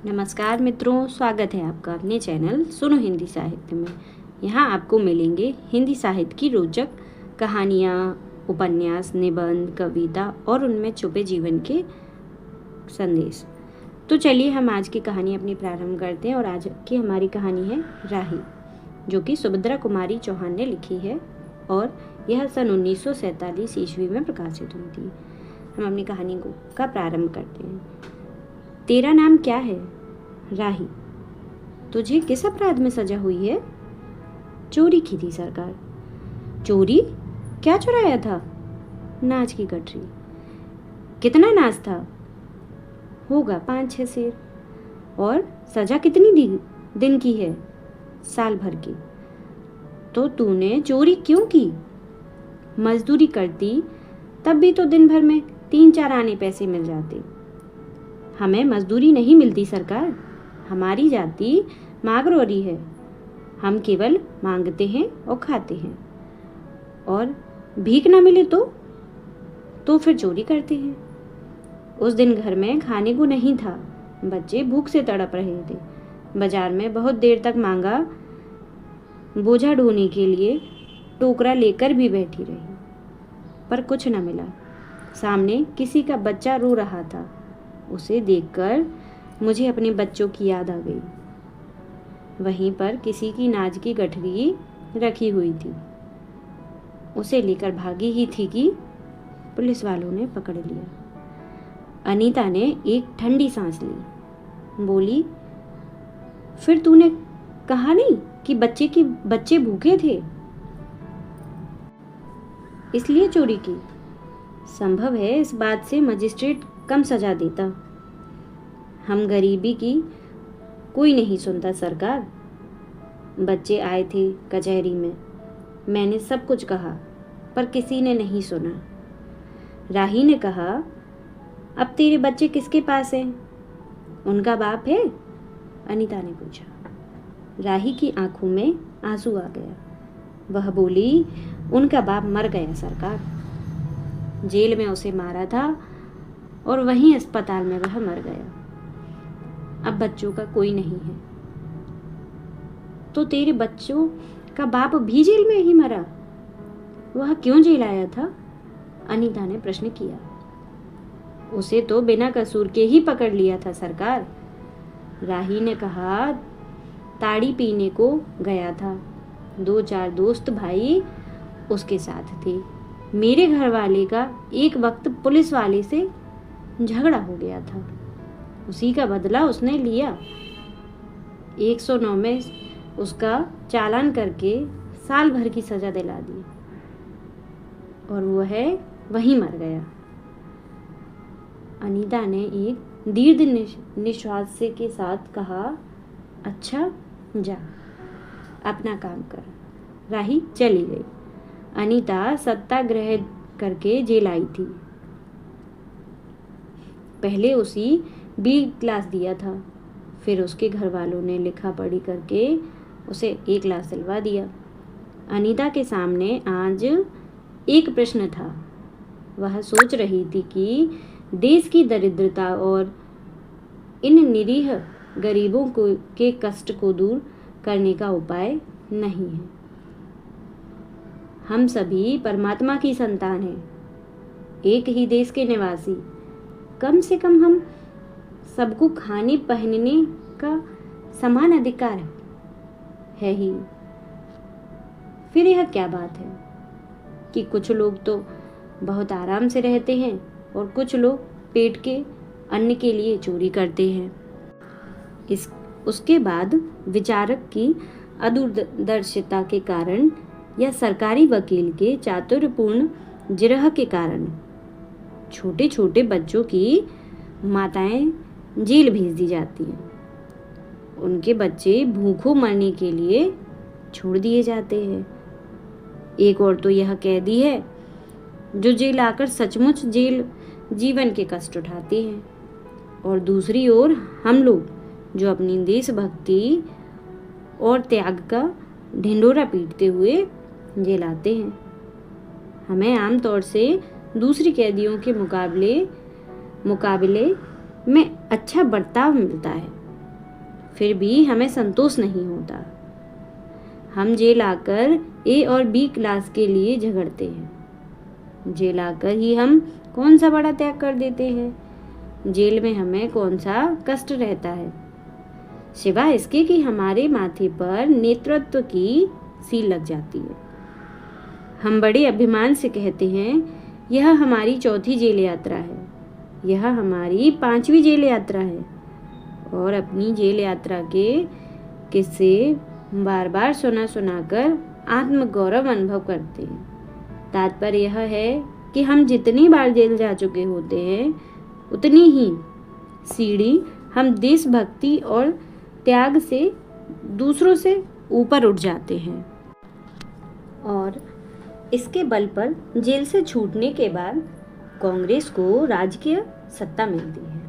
नमस्कार मित्रों, स्वागत है आपका अपने चैनल सुनो हिंदी साहित्य में। यहाँ आपको मिलेंगे हिंदी साहित्य की रोचक कहानियाँ, उपन्यास, निबंध, कविता और उनमें छुपे जीवन के संदेश। तो चलिए हम आज की कहानी अपनी प्रारंभ करते हैं। और आज की हमारी कहानी है राही, जो कि सुभद्रा कुमारी चौहान ने लिखी है और यह सन 1947 ईस्वी में प्रकाशित हुई थी। हम अपनी कहानी का प्रारंभ करते हैं। तेरा नाम क्या है? राही। तुझे किस अपराध में सजा हुई है? चोरी की थी सरकार। चोरी? क्या चुराया था? नाज की गठरी। कितना नाज था? होगा 5-6 सेर। और सजा कितनी दिन की है? साल भर की। तो तूने चोरी क्यों की? मजदूरी करती तब भी तो दिन भर में 3-4 आने पैसे मिल जाते। हमें मजदूरी नहीं मिलती सरकार। हमारी जाति मागरोरी है। हम केवल मांगते हैं और खाते हैं, और भीख ना मिले तो फिर चोरी करते हैं। उस दिन घर में खाने को नहीं था। बच्चे भूख से तड़प रहे थे। बाजार में बहुत देर तक मांगा बोझा ढोने के लिए टोकरा लेकर भी बैठी रही, पर कुछ न मिला। सामने किसी का बच्चा रो रहा था। उसे देखकर मुझे अपने बच्चों की याद आ गई। वहीं पर किसी की नाज की गठरी रखी हुई थी। उसे लेकर भागी ही थी कि पुलिस वालों ने पकड़ लिया। अनीता ने एक ठंडी सांस ली। बोली, फिर तूने कहा नहीं कि बच्चे भूखे थे, इसलिए चोरी की? संभव है इस बात से मजिस्ट्रेट कम सजा देता। हम गरीबी की कोई नहीं सुनता सरकार। बच्चे आए थे कचहरी में। मैंने सब कुछ कहा, पर किसी ने नहीं सुना। राही ने कहा, अब तेरे बच्चे किसके पास हैं? उनका बाप है? अनीता ने पूछा। राही की आंखों में आंसू आ गया। वह बोली, उनका बाप मर गया सरकार। जेल में उसे मारा था और वहीं अस्पताल में वह मर गया। अब बच्चों का कोई नहीं है। तो तेरे बच्चों का बाप भी जेल में ही मरा? वह क्यों जेल आया था? अनीता ने प्रश्न किया। उसे तो बिना कसूर के ही पकड़ लिया था सरकार। राही ने कहा, ताड़ी पीने को गया था। 2-4 दोस्त भाई उसके साथ थे। मेरे घर वाले का एक वक्त पुलिस वाले से झगड़ा हो गया था। उसी का बदला उसने लिया। 109 में उसका चालान करके साल भर की सजा दिला दी, और वह वहीं मर गया। अनीता ने एक दीर्घ निश्वास के साथ कहा, अच्छा जा, अपना काम कर। राही चली गई। अनीता सत्याग्रह करके जेल आई थी। पहले उसी बी क्लास दिया था, फिर उसके घर वालों ने लिखा पढ़ी करके उसे A क्लास दिलवा दिया। अनीता के सामने आज एक प्रश्न था। वह सोच रही थी कि देश की दरिद्रता और इन निरीह गरीबों के कष्ट को दूर करने का उपाय नहीं है। हम सभी परमात्मा की संतान हैं, एक ही देश के निवासी। कम से कम हम सबको खाने पहनने का समान अधिकार है ही। फिर यह क्या बात है कि कुछ लोग तो बहुत आराम से रहते हैं और कुछ लोग पेट के अन्न के लिए चोरी करते हैं। उसके बाद विचारक की अदूरदर्शिता के कारण या सरकारी वकील के चातुर्यपूर्ण जिरह के कारण छोटे छोटे बच्चों की माताएं जेल भेज दी जाती हैं। उनके बच्चे भूखों मरने के लिए छोड़ दिए जाते हैं। एक और तो यह कैदी है जो जेल आकर सचमुच जेल जीवन के कष्ट उठाते हैं, और दूसरी ओर हम लोग जो अपनी देशभक्ति और त्याग का ढिंढोरा पीटते हुए जेल आते हैं। हमें आमतौर से दूसरी कैदियों के मुकाबले में अच्छा बर्ताव मिलता है। फिर भी हमें संतोष नहीं होता। हम जेल आकर ए और बी क्लास के लिए झगड़ते हैं। जेल आकर ही हम कौन सा बड़ा त्याग कर देते हैं। जेल में हमें कौन सा कष्ट रहता है, सिवाय इसके कि हमारे माथे पर नेतृत्व की सील लग जाती है। हम बड़े अभिमान से कहते हैं, यह हमारी चौथी जेल यात्रा है, यह हमारी 5वीं जेल यात्रा है, और अपनी जेल यात्रा के किस्से बार बार सुनाकर आत्मगौरव अनुभव करते हैं। तात्पर्य यह है कि हम जितनी बार जेल जा चुके होते हैं, उतनी ही सीढ़ी हम देशभक्ति और त्याग से दूसरों से ऊपर उठ जाते हैं, और इसके बल पर जेल से छूटने के बाद कांग्रेस को राजकीय सत्ता मिलती है।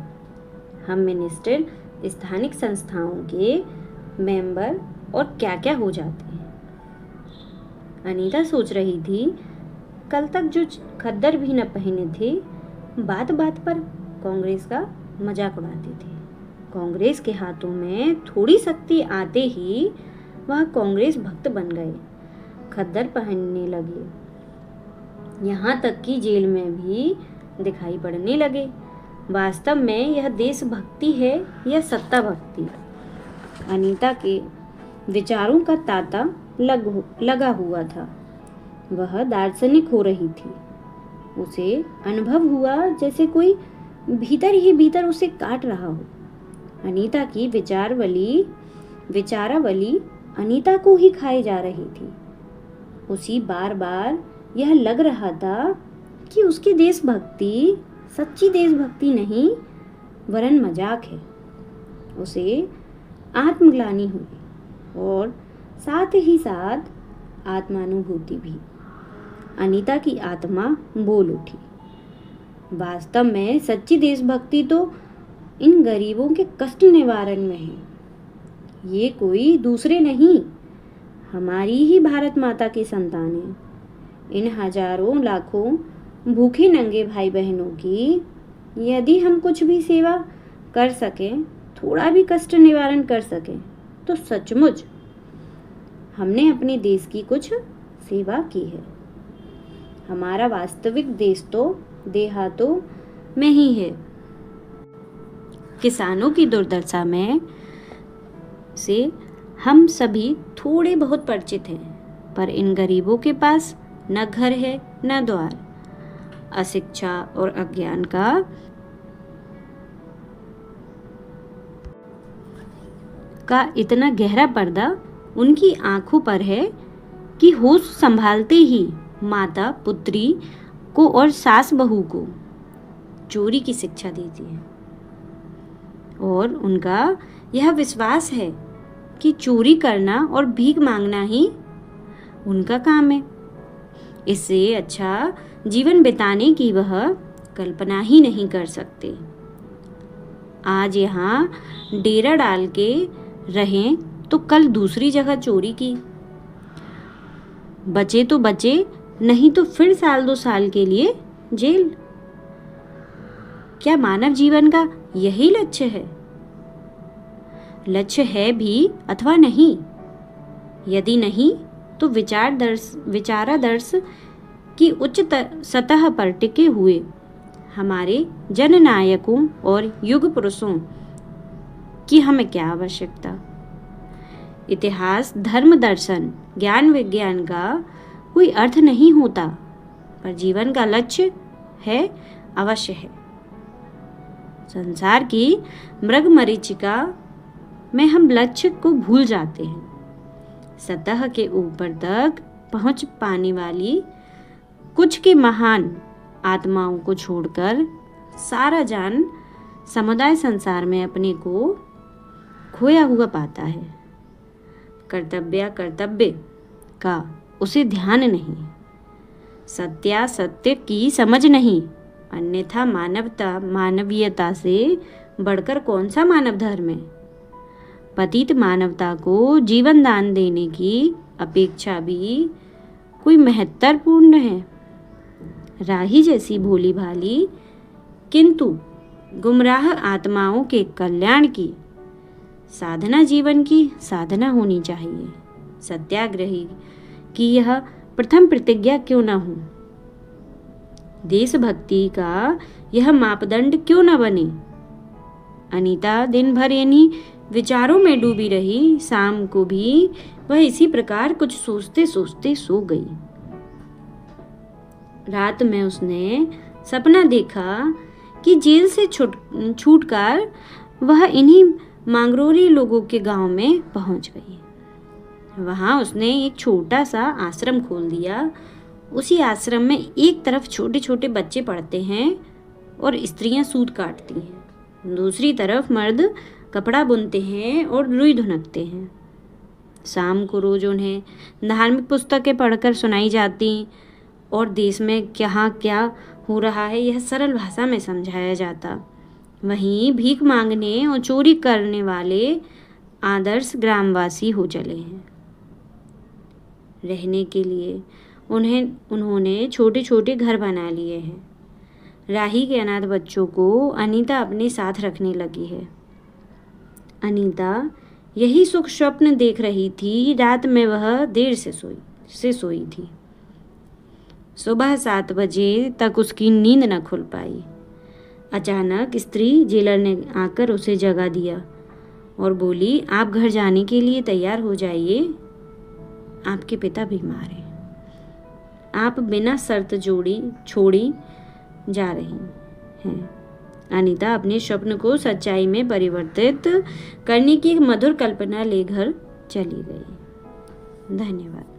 हम मिनिस्टर, स्थानिक संस्थाओं के मेंबर और क्या क्या हो जाते हैं। अनीता सोच रही थी, कल तक जो खद्दर भी न पहने थे, बात बात पर कांग्रेस का मजाक उड़ाते थे। कांग्रेस के हाथों में थोड़ी शक्ति आते ही वह कांग्रेस भक्त बन गए, खद्दर पहनने लगे, यहाँ तक कि जेल में भी दिखाई पड़ने लगे। वास्तव में यह देशभक्ति है या सत्ता भक्ति? अनीता के विचारों का तांता लगा हुआ था। वह दार्शनिक हो रही थी। उसे अनुभव हुआ जैसे कोई भीतर ही भीतर उसे काट रहा हो। अनीता की विचारावली अनीता को ही खाई जा रही थी। उसी बार बार यह लग रहा था कि उसकी देशभक्ति सच्ची देशभक्ति नहीं, वरन मजाक है। उसे आत्मग्लानि हुई और साथ ही साथ आत्मानुभूति भी। अनीता की आत्मा बोल उठी, वास्तव में सच्ची देशभक्ति तो इन गरीबों के कष्ट निवारण में है। ये कोई दूसरे नहीं, हमारी ही भारत माता की संतान है। इन हजारों लाखों भूखे नंगे भाई बहनों की यदि हम कुछ भी सेवा कर सकें, थोड़ा भी कष्ट निवारण कर सकें, तो सचमुच हमने अपने देश की कुछ सेवा की है। हमारा वास्तविक देश तो देहातों में ही है। किसानों की दुर्दशा में से हम सभी थोड़े बहुत परिचित हैं, पर इन गरीबों के पास न घर है न द्वार। अशिक्षा और अज्ञान का इतना गहरा पर्दा उनकी आंखों पर है कि होश संभालते ही माता पुत्री को और सास बहू को चोरी की शिक्षा देती है, और उनका यह विश्वास है कि चोरी करना और भीख मांगना ही उनका काम है। इससे अच्छा जीवन बिताने की वह कल्पना ही नहीं कर सकते। आज यहाँ डेरा डाल के रहें तो कल दूसरी जगह चोरी की, बचे तो बचे, नहीं तो फिर 1-2 साल के लिए जेल। क्या मानव जीवन का यही लक्ष्य है? लक्ष्य है भी अथवा नहीं? यदि नहीं तो विचारादर्श की उच्च सतह पर टिके हुए हमारे जननायकों और युग पुरुषों की हमें क्या आवश्यकता? इतिहास, धर्म, दर्शन, ज्ञान विज्ञान का कोई अर्थ नहीं होता, पर जीवन का लक्ष्य है, अवश्य है। संसार की मृगमरीचिका में हम लक्ष्य को भूल जाते हैं। सतह के ऊपर तक पहुंच पाने वाली कुछ के महान आत्माओं को छोड़कर सारा जान समुदाय संसार में अपने को खोया हुआ पाता है। कर्तव्य का उसे ध्यान नहीं, सत्य की समझ नहीं, अन्यथा मानवीयता से बढ़कर कौन सा मानव धर्म है? पतित मानवता को जीवन दान देने की अपेक्षा भी कोई महत्वपूर्ण है? राही जैसी भोली भाली किंतु गुमराह आत्माओं के कल्याण की साधना जीवन की साधना होनी चाहिए। सत्याग्रही की यह प्रथम प्रतिज्ञा क्यों न हो? देशभक्ति का यह मापदंड क्यों न बने? अनीता दिन भर इन्हीं विचारों में डूबी रही। शाम को भी वह इसी प्रकार कुछ सोचते सोचते सो गई। रात में उसने सपना देखा कि जेल से छूटकर वह इन्हीं मांगरोरी लोगों के गांव में पहुंच गई। वहां उसने एक छोटा सा आश्रम खोल दिया। उसी आश्रम में एक तरफ छोटे छोटे बच्चे पढ़ते हैं और स्त्रियां सूत काटती हैं, दूसरी तरफ मर्द कपड़ा बुनते हैं और रुई धुनकते हैं। शाम को रोज उन्हें धार्मिक पुस्तकें पढ़कर सुनाई जाती और देश में क्या क्या हो रहा है यह सरल भाषा में समझाया जाता। वहीं भीख मांगने और चोरी करने वाले आदर्श ग्रामवासी हो चले हैं। रहने के लिए उन्होंने छोटे छोटे घर बना लिए हैं। राही के अनाथ बच्चों को अनीता अपने साथ रखने लगी है। अनीता यही सुख स्वप्न देख रही थी। रात में वह देर से सोई थी। सुबह 7 बजे तक उसकी नींद न खुल पाई। अचानक स्त्री जेलर ने आकर उसे जगा दिया और बोली, आप घर जाने के लिए तैयार हो जाइए, आपके पिता बीमार हैं, आप बिना शर्त छोड़ी जा रही हैं। अनीता अपने स्वप्न को सच्चाई में परिवर्तित करने की एक मधुर कल्पना ले घर चली गई। धन्यवाद।